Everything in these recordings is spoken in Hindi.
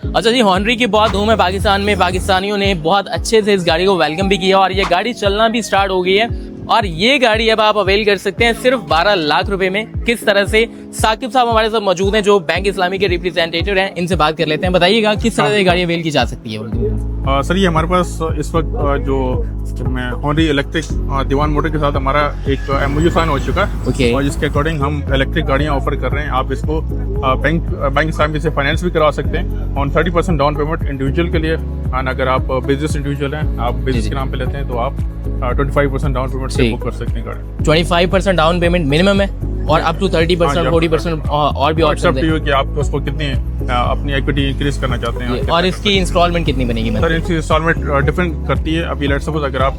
अच्छा जी, हॉन्डरी की बहुत धूम है पाकिस्तान में। पाकिस्तानियों ने बहुत अच्छे से इस गाड़ी को वेलकम भी किया और ये गाड़ी चलना भी स्टार्ट हो गई है। और ये गाड़ी अब आप अवेल कर सकते हैं सिर्फ 12 लाख रुपए में। किस तरह से, साकिब साहब हमारे साथ मौजूद हैं जो बैंक इस्लामी के रिप्रेजेंटेटिव हैं, इनसे बात कर लेते हैं। बताइएगा किस तरह से ये गाड़ी अवेल की जा सकती है। सर ये हमारे पास इस वक्त जो हॉन्डरी इलेक्ट्रिक दीवान मोटर के साथ हमारा एक MOU साइन हो चुका है। Okay. और जिसके अकॉर्डिंग हम इलेक्ट्रिक गाड़ियां ऑफर कर रहे हैं। आप इसको बैंक इस्लामी से फाइनेंस भी करवा सकते हैं ऑन 30% डाउन पेमेंट इंडिविजुअल के लिए। और अगर आप बिजनेस इंडिविजुअल हैं, आप बिजनेस के नाम पे लेते हैं, तो आप 25% डाउन पेमेंट से बुक कर सकते हैं गाड़ी। 25% डाउन पेमेंट मिनिमम है और अप टू 30% 40% और भी ऑप्शन है कि आप उसको कितनी अपनी इक्विटी इंक्रीज करना चाहते हैं। और इसकी इंस्टॉलमेंट कितनी बनेगी? सर इसकी इंस्टॉलमेंट डिफरेंट करती है। अभी लेट्स सपोज अगर आप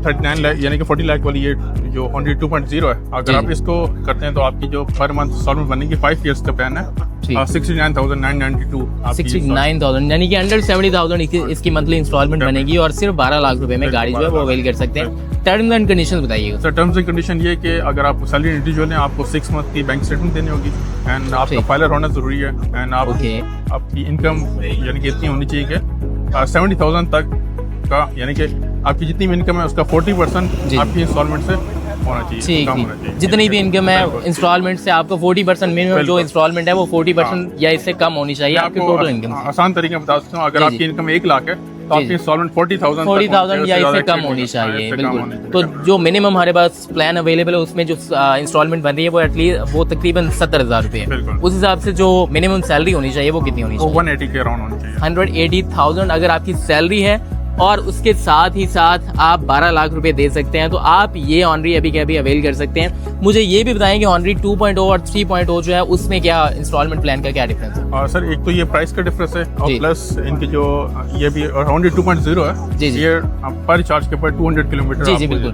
39 लाख यानी कि 40 लाख वाली ये जो हॉन्डरी 2.0 है, अगर आप इसको करते हैं तो आपकी जो पर मंथ इंस्टॉलमेंट बनेगी 5 ईयर्स का प्लान है 69,992। 69,000 यानी कि अंडर 70,000 इसकी मंथली इंस्टॉलमेंट बनेगी और सिर्फ 12 लाख रुपए में गाड़ी जो है वो अवेल कर सकते हैं। टर्म्स एंड कंडीशंस बताइएगा। सर टर्म्स एंड कंडीशन ये कि अगर आप सैलरी इंडिविजुअल हैं, आपको 6 मंथ की बैंक स्टेटमेंट देनी होगी एंड आपका फाइलर होना जरूरी है। एंड आप आपकी इनकम यानी कि इतनी होनी चाहिए कि 70,000 तक का, यानी कि आपकी जितनी भी इनकम है उसका 40% आपकी इंस्टॉलमेंट से होना चाहिए, कम होना चाहिए। जितनी भी इनकम है इंस्टॉलमेंट से आपको 40% मिनिमम जो इंस्टॉलमेंट है वो 40% या इससे कम होनी चाहिए आपकी टोटल इनकम। आसान तरीके में बता सकता हूँ, अगर आपकी इनकम 1 लाख है तो आपकी इंस्टॉलमेंट 40,000 या इससे कम होनी चाहिए। बिल्कुल। तो जो मिनिमम हमारे पास प्लान अवेलेबल है उसमें जो इंस्टॉलमेंट बन रही है वो एटलीस्ट वो तकरीबन 70,000 रुपये है। उस हिसाब से जो मिनिमम सैलरी होनी चाहिए वो कितनी होनी चाहिए? 180 के अराउंड होनी चाहिए। 180,000 अगर आपकी सैलरी है और उसके साथ ही साथ आप 12 लाख रुपए दे सकते हैं तो आप ये हॉन्डरी अभी के अभी अवेल कर सकते हैं। मुझे ये भी बताएं कि हॉन्डरी 2.0 और 3.0 जो है उसमें क्या इंस्टॉलमेंट प्लान का क्या डिफरेंस है? और सर एक तो ये प्राइस का डिफरेंस है और प्लस इनकी जो ये भी हॉन्डरी 2.0 है जी ये पर चार्ज के ऊपर 200 किलोमीटर। जी बिल्कुल।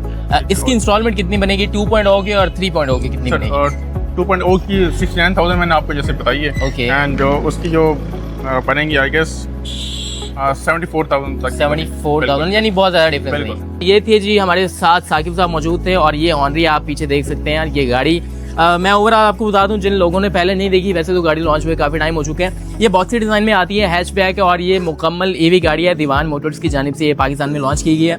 इसकी इंस्टॉलमेंट कितनी बनेगी 2.0 की और 3.0 की कितनी बनेगी? और 2.0 की 69,000 मैंने आपको जैसे बताई है। एंड जो उसकी जो बनेंगी आई गेस 74,000 तक। 74,000 यानी बहुत ज़्यादा डिफरेंस नहीं। ये थे जी हमारे साथ साकिब साहब मौजूद थे और ये हॉन्डरी आप पीछे देख सकते हैं। ये गाड़ी मैं ओवरऑल आपको बता दूं, जिन लोगों ने पहले नहीं देखी, वैसे तो गाड़ी लॉन्च हुए काफ़ी टाइम हो चुके हैं। ये बॉक्सी डिज़ाइन में आती है, हैचबैक है और ये मुकम्मल EV गाड़ी है। दीवान मोटर्स की जानिब से ये पाकिस्तान में लॉन्च की गई है।